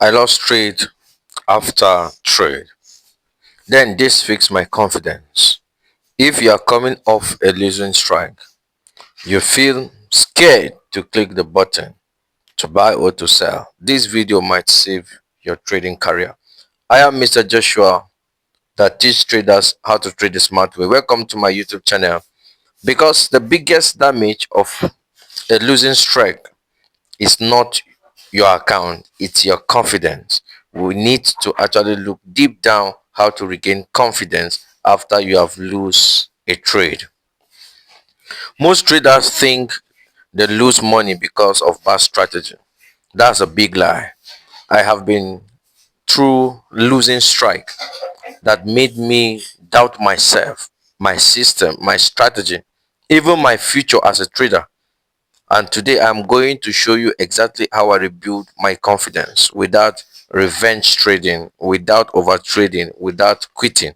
I lost trade after trade. Then this fixed my confidence. If you are coming off a losing strike, you feel scared to click the button to buy or to sell. This video might save your trading career. I am Mr. Joshua that teach traders how to trade the smart way. Welcome to my YouTube channel. Because the biggest damage of a losing strike is not your account, it's your confidence. We need to actually look deep down how to regain confidence after you have lose a trade. Most traders think they lose money because of bad strategy. That's a big lie. I have been through losing strike that made me doubt myself, my system, my strategy, even my future as a trader. And today I'm going to show you exactly how I rebuild my confidence without revenge trading, without over trading, without quitting.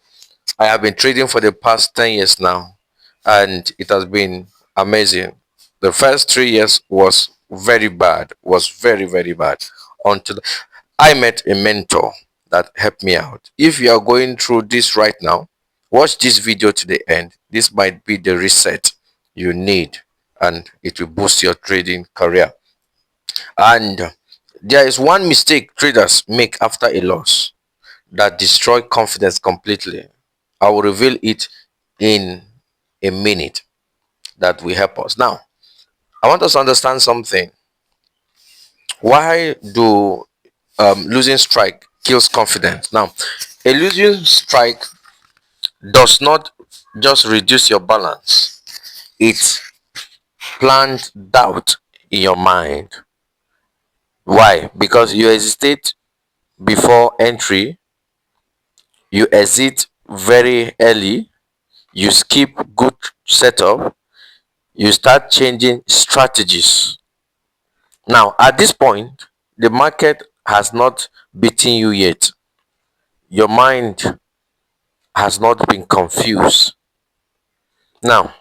I have been trading for the past 10 years now, and it has been amazing. The first 3 years was very bad, was very, very bad until I met a mentor that helped me out. If you are going through this right now, watch this video to the end. This might be the reset you need, and it will boost your trading career. And there is one mistake traders make after a loss that destroy confidence completely. I will reveal it in a minute that will help us. Now, I want us to understand something. Why do losing strike kills confidence? Now, a losing strike does not just reduce your balance, it plants doubt in your mind. Why? Because you hesitate before entry, you exit very early, you skip good setup, you start changing strategies. Now, at this point, the market has not beaten you yet. Your mind has not been confused. Now,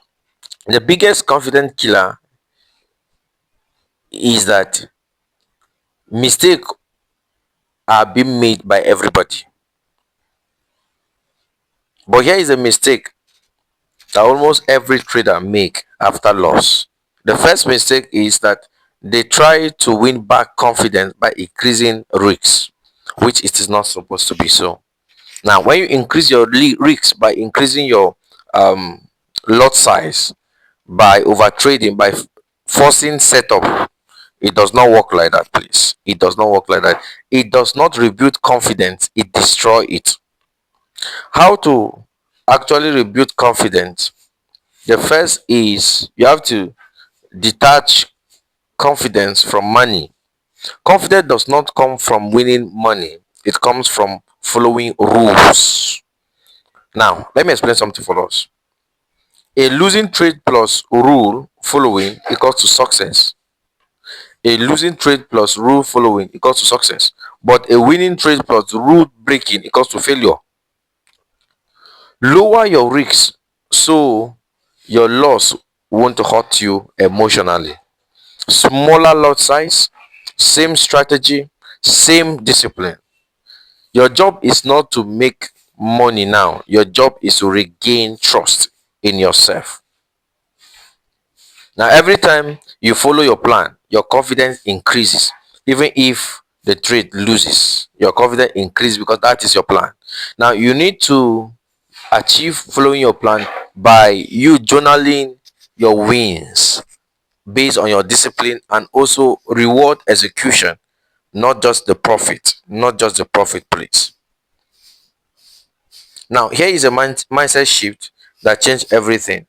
the biggest confidence killer is that mistakes are being made by everybody. But here is a mistake that almost every trader make after loss. The first mistake is that they try to win back confidence by increasing risks, which it is not supposed to be so. Now, when you increase your risks by increasing your um, lot size, by over trading, by forcing setup, it does not work like that, please. It does not work like that. It does not rebuild confidence, it destroy it. How to actually rebuild confidence? The first is you have to detach confidence from money. Confidence does not come from winning money, it comes from following rules. Now, let me explain something for us. A losing trade plus rule following equals to success. A losing trade plus rule following equals to success. But a winning trade plus rule breaking equals to failure. Lower your risks so your loss won't hurt you emotionally. Smaller lot size, same strategy, same discipline. Your job is not to make money now. Your job is to regain trust in yourself. Now, every time you follow your plan, your confidence increases. Even if the trade loses, your confidence increases because that is your plan. Now, you need to achieve following your plan by you journaling your wins based on your discipline and also reward execution, not just the profit, not just the profit, please. Now, here is a mindset shift that changed everything.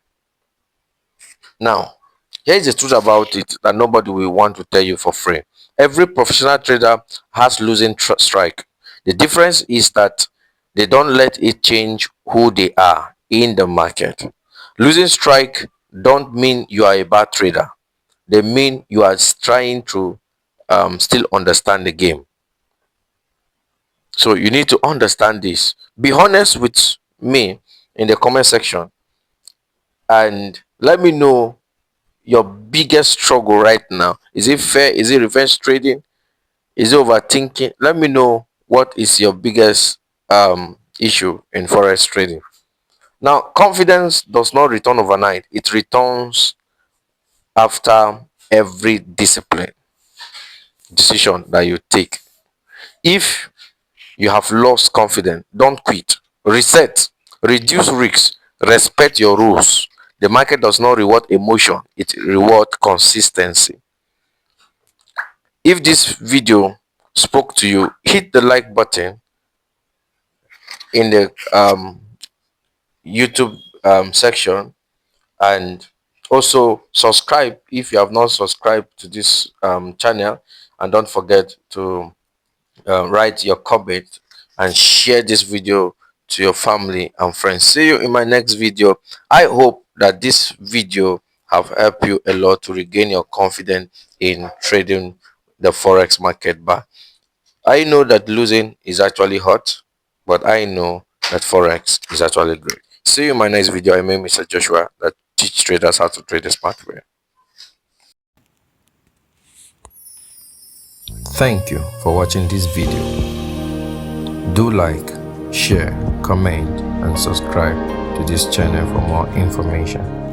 Now, here is the truth about it that nobody will want to tell you for free. Every professional trader has losing strike. The difference is that they don't let it change who they are in the market. Losing strike don't mean you are a bad trader. They mean you are trying to still understand the game. So you need to understand this. Be honest with me in the comment section and let me know your biggest struggle right now. Is it fair? Is it revenge trading? Is it overthinking? Let me know what is your biggest issue in forex trading. Now, confidence does not return overnight. It returns after every decision that you take. If you have lost confidence, don't quit. Reset, reduce risks, respect your rules. The market does not reward emotion, it rewards consistency. If this video spoke to you, hit the like button in the YouTube section, and also subscribe if you have not subscribed to this channel, and don't forget to write your comment and share this video to your family and friends. See you in my next video. I hope that this video have helped you a lot to regain your confidence in trading the forex market. But I know that losing is actually hot, but I know that forex is actually great. See you in my next video. I'm Mr. Joshua, that teach traders how to trade the smart way. Thank you for watching this video. Do like, share, comment, and subscribe to this channel for more information.